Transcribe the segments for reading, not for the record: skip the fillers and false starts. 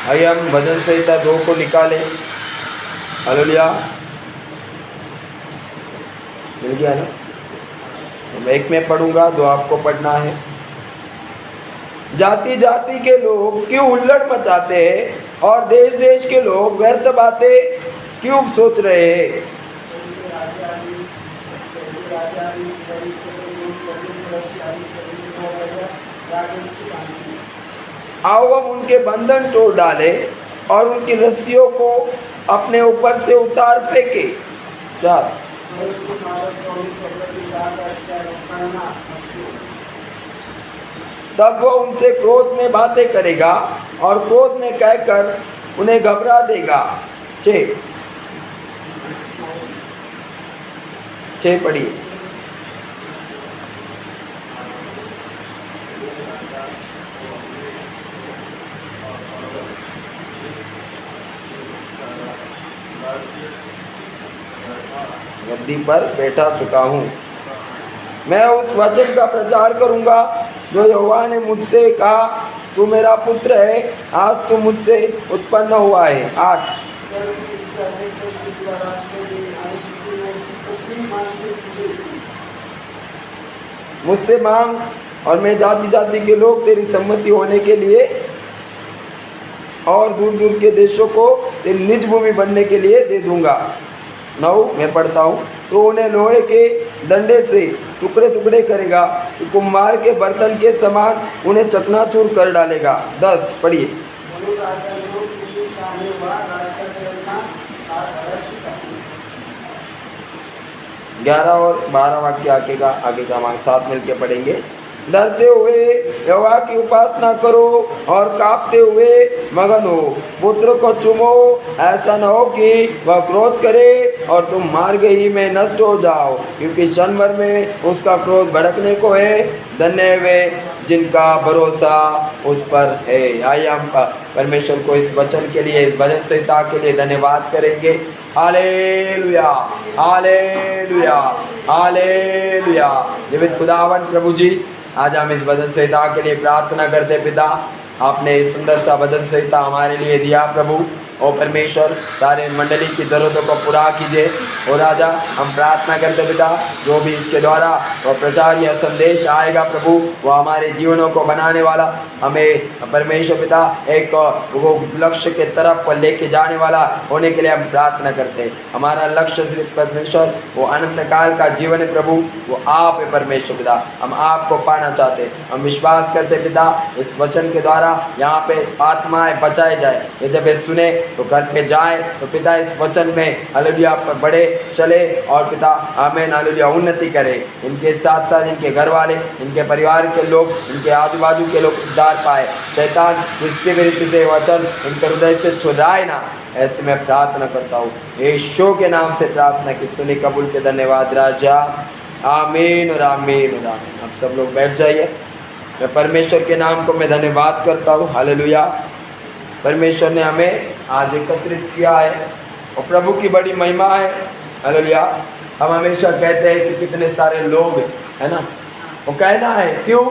आइए हम भजन संहिता 2 को निकालें। हालेलुया, मिल गया ना? एक में पढ़ूंगा, 2 आपको पढ़ना है। जाति जाति के लोग क्यों हुल्लड़ मचाते हैं और देश देश के लोग व्यर्थ बातें क्यों सोच रहे हैं। आओ हम उनके बंधन तोड़ डाले और उनकी रस्सियों को अपने ऊपर से उतार फेंके। 4 तब वो उनसे क्रोध में बातें करेगा और क्रोध में कहकर उन्हें घबरा देगा। 6 पढ़िए। गद्दी पर बैठा चुका हूँ, मैं उस वचन का प्रचार करूंगा जो यहोवा ने मुझसे कहा, तू मेरा पुत्र है, आज तू मुझसे उत्पन्न हुआ है। 8 मुझसे मांग और मैं जाति जाति के लोग तेरी सम्मति होने के लिए और दूर दूर के देशों को तेरी निज भूमि बनने के लिए दे दूंगा। 9 मैं पढ़ता हूँ। तो उन्हें लोहे के डंडे से टुकड़े टुकड़े करेगा, तो कुम्हार के बर्तन के समान उन्हें चकनाचूर कर डालेगा। 10 पढ़िए। 11 और 12 वाक्य आगे का हम साथ मिलकर पढ़ेंगे। डरते हुए यहोवा की उपासना करो और कांपते हुए मगन हो। पुत्र को चूमो, ऐसा न हो कि वह क्रोध करे और तुम मार्ग ही में नष्ट हो जाओ, क्योंकि क्षण भर में उसका क्रोध भड़कने को है। धन्य वे जिनका भरोसा उस पर है। आइए हम परमेश्वर को इस वचन के लिए, इस भजन संहिता के लिए धन्यवाद करेंगे। Hallelujah, hallelujah, hallelujah. जीवित खुदावन प्रभु जी, आज हम इस भजन संहिता के लिए प्रार्थना करते। पिता, आपने इस सुंदर सा भजन संहिता हमारे लिए दिया प्रभु। ओ परमेश्वर, सारे मंडली की ज़रूरतों को पूरा कीजिए। और राजा, हम प्रार्थना करते पिता, जो भी इसके द्वारा वो प्रचार या संदेश आएगा प्रभु, वो हमारे जीवनों को बनाने वाला, हमें परमेश्वर पिता एक वो लक्ष्य के तरफ लेके जाने वाला होने के लिए हम प्रार्थना करते हैं। हमारा लक्ष्य सिर्फ परमेश्वर वो अनंत काल का जीवन है प्रभु, वो आप है परमेश्वर पिता। हम आपको पाना चाहते, हम विश्वास करते पिता, इस वचन के द्वारा यहाँ पे आत्माएं बचाए जाए। ये जब ये सुने तो घर पे जाए तो पिता इस वचन में हालेलुया पर बढ़े चले और पिता आमीन हालेलुया उन्नति करे। इनके साथ साथ इनके घर वाले, इनके परिवार के लोग, इनके आजू बाजू के लोग उद्धार पाए। शैतान किसी भी रीति से वचन इनके हृदय से छुड़ाए ना, ऐसे मैं प्रार्थना करता हूँ यीशु के नाम से प्रार्थना की सुनी कबूल के। धन्यवाद राजा, आमीन और आमीन और आमीन। आप सब लोग बैठ जाइए। मैं परमेश्वर के नाम को मैं धन्यवाद करता हूँ। हालेलुया, परमेश्वर ने हमें आज एकत्रित किया है और प्रभु की बड़ी महिमा है। हालेलुया, हम हमेशा कहते हैं कि कितने सारे लोग है ना, वो कहना है क्यों?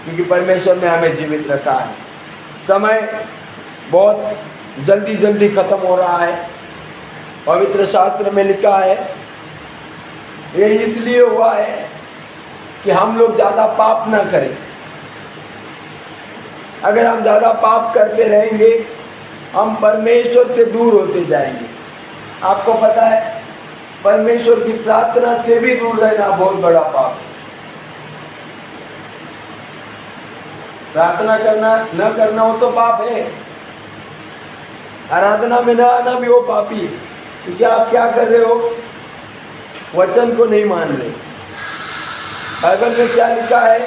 क्योंकि परमेश्वर ने हमें जीवित रखा है। समय बहुत जल्दी जल्दी खत्म हो रहा है। पवित्र शास्त्र में लिखा है, ये इसलिए हुआ है कि हम लोग ज़्यादा पाप ना करें। अगर हम ज़्यादा पाप करते रहेंगे, हम परमेश्वर से दूर होते जाएंगे। आपको पता है, परमेश्वर की प्रार्थना से भी दूर रहना बहुत बड़ा पाप है। प्रार्थना करना न करना वो तो पाप है, आराधना में न आना भी वो पापी है। क्योंकि आप क्या कर रहे हो? वचन को नहीं मान रहे। बाइबल में क्या लिखा है?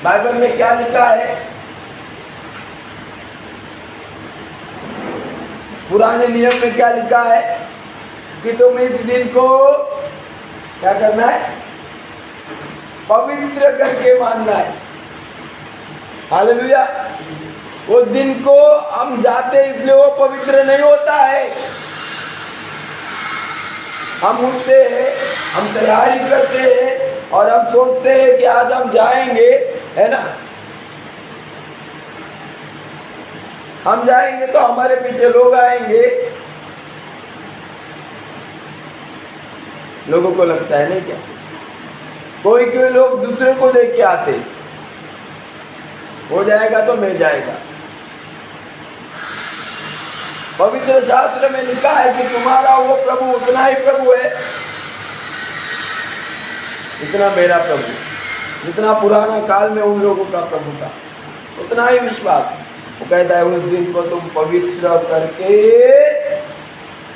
बाइबल में क्या लिखा है? पुराने नियम में क्या लिखा है कि तुम इस दिन को क्या करना है? पवित्र करके मानना है। हालेलुया। वो दिन को हम जाते इसलिए वो पवित्र नहीं होता है। हम उठते हैं, हम तैयारी करते हैं और हम सोचते हैं कि आज हम जाएंगे, है ना, हम जाएंगे तो हमारे पीछे लोग आएंगे। लोगों को लगता है नहीं क्या, कोई कोई लोग दूसरे को देख के आते, हो जाएगा तो मैं जाएगा। पवित्र शास्त्र में लिखा है कि तुम्हारा वो प्रभु उतना ही प्रभु है जितना मेरा प्रभु, जितना पुराना काल में उन लोगों का प्रभु था, उतना ही विश्वास। वो कहता है उस दिन को तुम पवित्र करके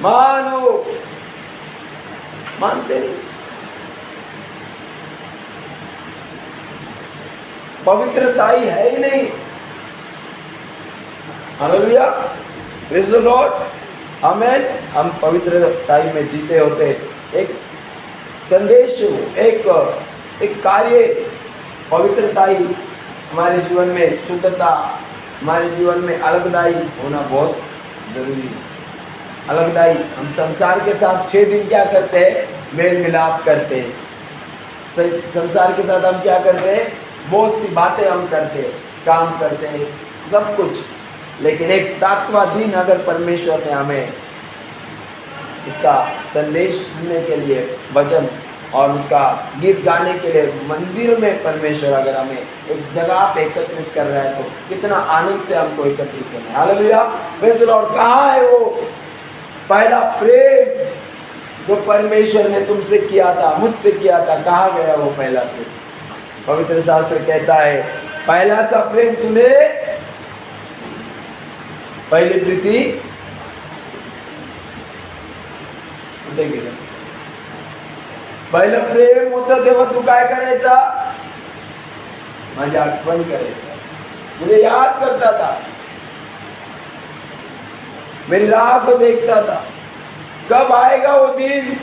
मानो। मानते नहीं, पवित्रता ही है ही नहीं। हालेलुया, प्रेज़ द लॉर्ड, आमेन। हम पवित्रता में जीते होते, एक संदेश, एक कार्य, पवित्रता ही हमारे जीवन में, शुद्धता हमारे जीवन में अलगदाई होना बहुत जरूरी है। अलगदाई, हम संसार के साथ 6 दिन क्या करते हैं, मेल मिलाप करते हैं। संसार के साथ हम क्या करते हैं, बहुत सी बातें हम करते हैं, काम करते हैं, सब कुछ। लेकिन एक 7वां दिन अगर परमेश्वर ने हमें उसका संदेश सुनने के लिए, वचन और उसका गीत गाने के लिए मंदिर में परमेश्वर अगर हमें एक जगह पे एकत्रित कर रहा है, तो कितना आनंद से हमको एकत्रित करना है। Hallelujah, praise the Lord. कहाँ है वो पहला प्रेम जो परमेश्वर ने तुमसे किया था, मुझसे किया था? कहाँ गया वो पहला प्रेम? पवित्र शास्त्र कहता है पहला सा प्रेम तूने पहिली प्रीती पहिलं प्रेम होतं तेव्हा तू काय करायचा? माझी आठवण करायचा, मुझे याद करता था, मेरी राह को देखता था। कब आएगा वो दिन,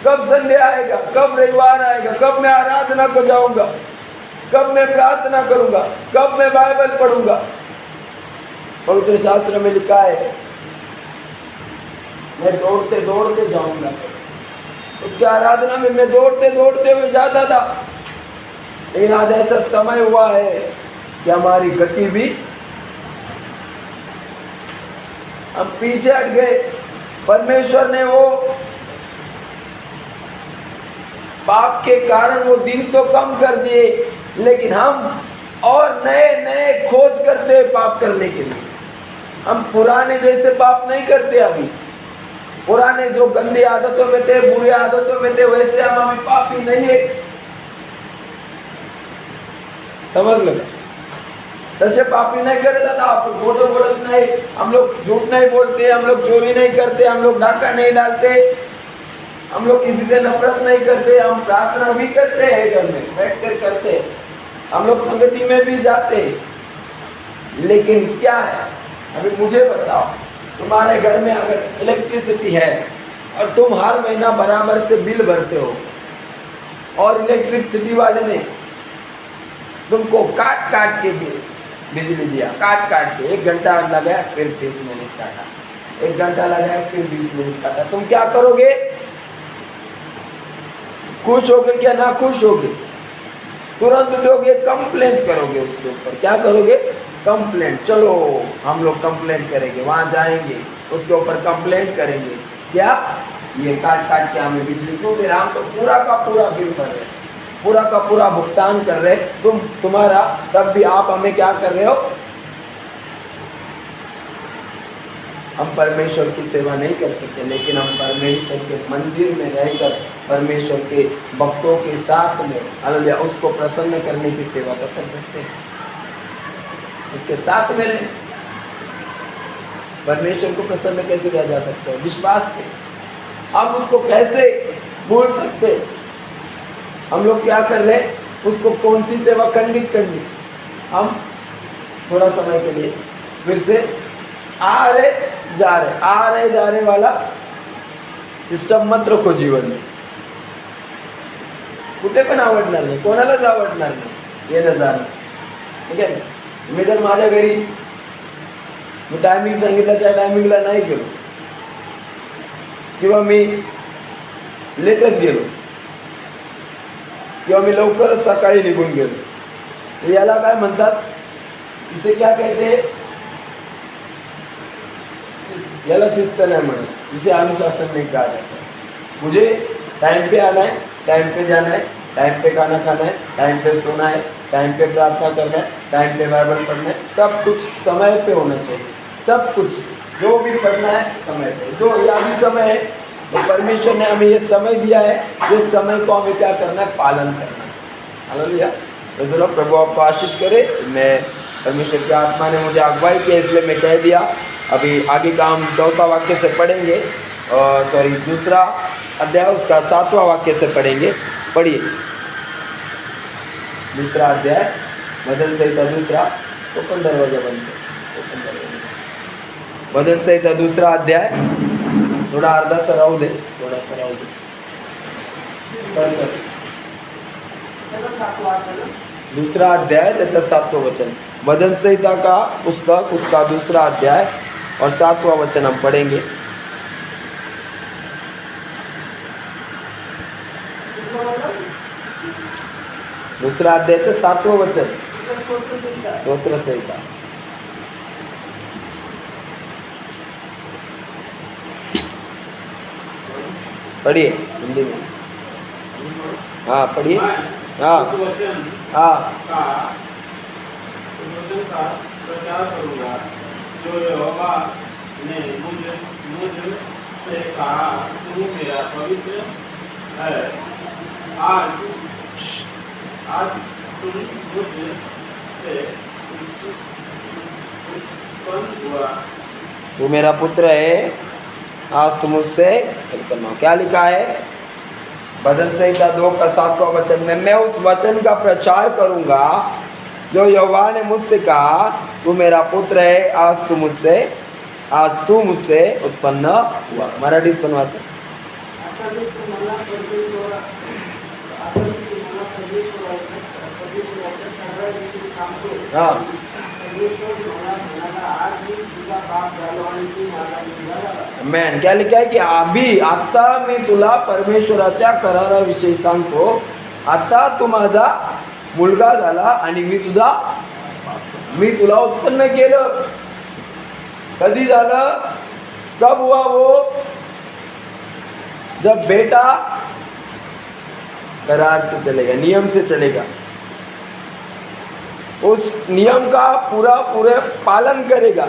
कब संडे आएगा, कब रविवार आएगा, कब मैं आराधना को जाऊंगा, कब मैं प्रार्थना करूंगा, कब मैं बाइबल पढ़ूंगा। पवित्र शास्त्र में लिखा है मैं दौड़ते दौड़ते जाऊंगा। उसकी आराधना में मैं दौड़ते दौड़ते हुए जाता था, लेकिन आज ऐसा समय हुआ है कि हमारी गति भी, हम पीछे हट गए। परमेश्वर ने वो पाप के कारण वो दिन तो कम कर दिए, लेकिन हम और नए नए खोज करते हैं पाप करने के लिए। हम पुराने जैसे पाप नहीं करते। अभी पुराने जो गंदी आदतों में थे, बुरी आदतों में थे, वैसे हम अभी पापी नहीं है। समझ लो, तसे पापी नहीं करता था। आप फोटो बोलत नहीं, हम लोग झूठ नहीं बोलते, हम लोग चोरी नहीं करते, हम लोग डाका नहीं डालते, हम लोग किसी से नफरत नहीं करते, हम प्रार्थना भी करते हैं, घर में बैठ कर करते हैं, हम लोग संगति में भी जाते हैं। लेकिन क्या है, अभी मुझे बताओ, तुम्हारे घर में अगर इलेक्ट्रिसिटी है और तुम हर महीना बराबर से बिल भरते हो, और इलेक्ट्रिसिटी वाले ने तुमको काट काट के बिजली दिया, काट काट के 1 घंटा लगाया, फिर 30 मिनट काटा, 1 घंटा लगाया, फिर 20 मिनट काटा, तुम क्या करोगे? खुश होगे क्या ना खुश होगे? तुरंत उठोगे, कंप्लेंट करोगे उसके ऊपर। क्या करोगे? कंप्लेंट। चलो हम लोग कंप्लेंट करेंगे, वहां जाएंगे, उसके ऊपर कंप्लेंट करेंगे। क्या? ये काट काट के हमें बिजली क्यों दे रहा? हम तो पूरा का पूरा बिल भर रहे, पूरा का पूरा भुगतान कर रहे, तुम्हारा, तब भी आप हमें क्या कर रहे हो? हम परमेश्वर की सेवा नहीं कर सकते, लेकिन हम परमेश्वर के मंदिर में रहकर परमेश्वर के भक्तों के साथ में, हालेलुया, उसको प्रसन्न करने की सेवा तो कर सकते हैं। उसके साथ में रहे। परमेश्वर को प्रसन्न कैसे किया जा सकता है? विश्वास से। हम उसको कैसे भूल सकते? हम लोग क्या कर रहे हैं? उसको कौन सी सेवा खंडित करनी? हम थोड़ा समय के लिए फिर से आ रहे जा रहे, आ रहे जा रहे वाला सिस्टम मत रखो जीवन में। कुठे पण आवडणार नाही, कोणालाच आवडणार नाही येणं जाणं, ठीक आहे? मी जर माझ्या घरी मी टायमिंग सांगितलं त्या टायमिंगला नाही गेलो, किंवा मी लेटच गेलो, किंवा मी लवकरच सकाळी निघून गेलो. याला काय म्हणतात, इसे क्या कहते हैं, याला शिस्त नहीं म्हणत, इसे अनुशासन नहीं कहा जाता. मुझे टाइम पे आना है, टाइम पे जाना है, टाइम पे खाना खाना है, टाइम पे सोना है, टाइम पे प्रार्थना करना है, टाइम पे बाइबल पढ़ना है. सब कुछ समय पे होना चाहिए. सब कुछ जो भी पढ़ना है समय पे. जो ये अभी समय है, तो परमेश्वर ने हमें ये समय दिया है, इस समय को हमें क्या करना है, पालन करना है. हालेलुया. तो चलो प्रभु आपको आशीष करे. मैं परमेश्वर की आत्मा ने मुझे अगुवाई किया, इसलिए मैं कह दिया. अभी आगे का हम 4वां वाक्य से पढ़ेंगे, और सॉरी 2 अध्याय उसका 7वां वाक्य से पढ़ेंगे. पढ़िए 2 अध्याय भजन संहिता 2. ओपन दरवाजा बंद कर. भजन संहिता 2 अध्याय. थोड़ा अर्धा सा राहू दे, थोड़ा सा राहू दे. 2 अध्याय त्याचा 7वां वचन. भजन संहिता का पुस्तक उसका 2 अध्याय और 7वां वचन हम पढ़ेंगे. दूसरा अध्याय का 7वां वचन, स्तोत्र संहिता. पढ़िए हिंदी में. हाँ पढ़िए. हाँ हाँ. प्रचार करूंगा जो यहोवा ने मुझसे कहा, तू मेरा पवित्र है. आज तुम मुझसे उत्पन्न हुआ. तू मेरा पुत्र है, आज तुम मुझसे उत्पन्न हो. क्या लिखा है भजन संहिता 2 का 7वां वचन में, मैं उस वचन का प्रचार करूंगा जो यहोवा ने मुझसे कहा, तू मेरा पुत्र है, आज तू मुझसे उत्पन्न हुआ. मराठीत पण वाचा. हाँ. मैन क्या लिखा है की अभी आता मी तुला परमेश्वराच्या कराराविषयी सांगतो. आता तू माझा मुलगा झाला आणि मी तुला उत्पन्न केलं. कधी झालं, कब हुआ वो, जब बेटा करार से चलेगा, नियम से चलेगा, उस नियम का पूरे पालन करेगा,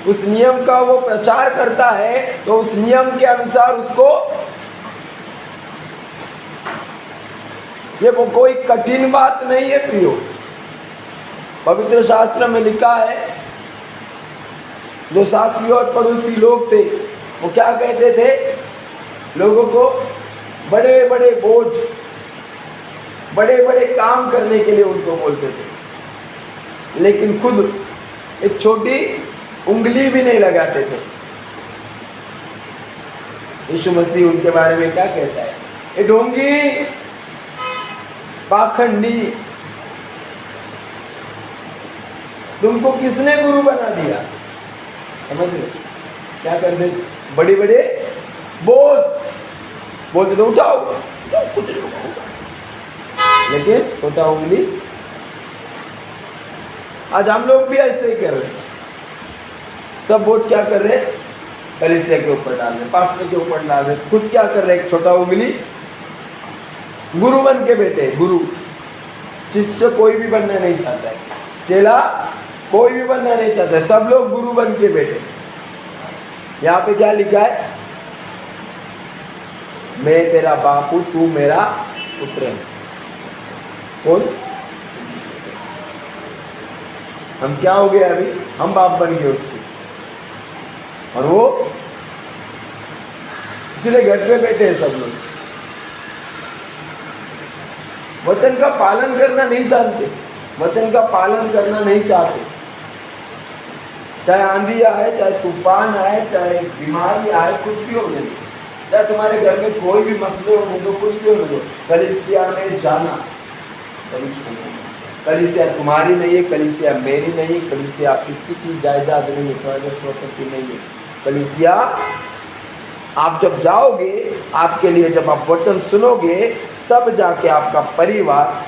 उस नियम का वो प्रचार करता है, तो उस नियम के अनुसार उसको, ये वो कोई कठिन बात नहीं है प्रियो. पवित्र शास्त्र में लिखा है, जो शास्त्री और पड़ोसी लोग थे वो क्या कहते थे, लोगों को बड़े बड़े बोझ, बड़े बड़े काम करने के लिए उनको बोलते थे, लेकिन खुद एक छोटी उंगली भी नहीं लगाते थे. यीशु मसीह उनके बारे में क्या कहता है, ये ढोंगी, पाखंडी, तुमको किसने गुरु बना दिया. समझ लो क्या करते, बड़े बड़े बोझ बोलते थे, उठाओ कुछ नहीं होगा, लेकिन छोटा उंगली. आज हम लोग भी ऐसे ही कर रहे हैं. सब बोझ क्या कर रहे हैं, कलीसिया के ऊपर डाल रहे, पास्टर के ऊपर डाल रहे. खुद क्या कर रहे, एक छोटा उंगली गुरु बन के बैठे. गुरु, शिष्य कोई भी बनना नहीं चाहता है, चेला कोई भी बनना नहीं चाहता है, सब लोग गुरु बन के बैठे. यहाँ पे क्या लिखा है, मैं तेरा बाप हूं, तू मेरा पुत्र है. कौन, हम क्या हो गए अभी, हम बाप बन गए उसके, और वो इसलिए घर पे बैठे हैं सब लोग. वचन का पालन करना नहीं जानते, वचन का पालन करना नहीं चाहते. चाहे आंधी आए, चाहे तूफान आए, चाहे बीमारी आए, कुछ भी होने दो, चाहे तुम्हारे घर में कोई भी मसले होने दो, कुछ भी होने दो, कलीसिया में जाना. कलीसिया तुम्हारी नहीं है, कलीसिया मेरी नहीं, कलीसिया किसी की जायदाद नहीं है, प्राइवेट प्रॉपर्टी नहीं है. कलीसिया आप जब जाओगे, आपके लिए जब आप वचन सुनोगे, तब जाके आपका परिवार,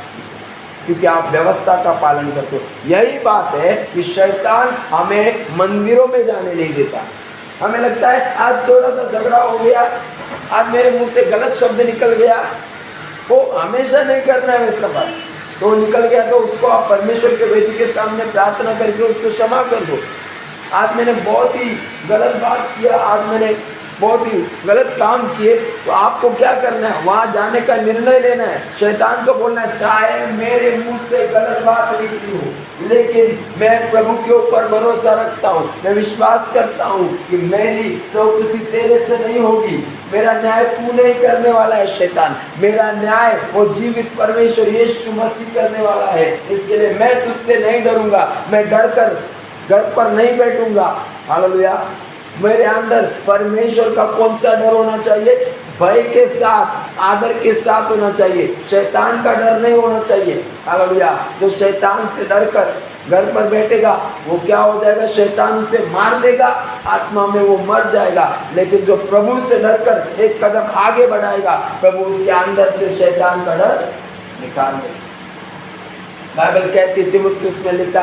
क्योंकि आप व्यवस्था का पालन करते हो। यही बात है कि शैतान हमें मंदिरों में जाने नहीं देता। हमें लगता है आज थोड़ा सा झगड़ा हो गया, आज मेरे मुंह से गलत शब्द निकल गया, वो हमेशा नहीं करना है वैसा बात। तो निकल गया तो उसको आप परमेश्वर के वेदी के सामने प्रार्थना करके उसको क्षमा कर दो। आज मैंने बहुत ही गलत बात किया, आज मैंने बहुत ही गलत काम किए, तो आपको क्या करना है, वहां जाने का निर्णय लेना है। शैतान को बोलना है चाहे मेरे मुंह से गलत बात निकली हो, लेकिन मैं प्रभु के ऊपर भरोसा रखता हूँ, मैं विश्वास करता हूँ कि मेरी चौकसी तेरे से नहीं होगी, मेरा न्याय तू नहीं करने वाला है शैतान, मेरा न्याय वो जीवित परमेश्वर यीशु मसीह करने वाला है। इसके लिए मैं तुझसे नहीं डरूंगा, मैं डर कर घर पर नहीं बैठूंगा। हालेलुया। मेरे अंदर परमेश्वर का कौन सा डर होना चाहिए? भय के साथ, आदर के साथ होना चाहिए। शैतान का डर नहीं होना चाहिए। हालेलुया। जो शैतान से डर कर घर पर बैठेगा वो क्या हो जाएगा? शैतान उसे मार देगा, आत्मा में वो मर जाएगा। लेकिन जो प्रभु से डर कर एक कदम आगे बढ़ाएगा, प्रभु उसके अंदर से शैतान का डर निकाल देगा। बाइबल कहती है, तिमुथियुस में लिखा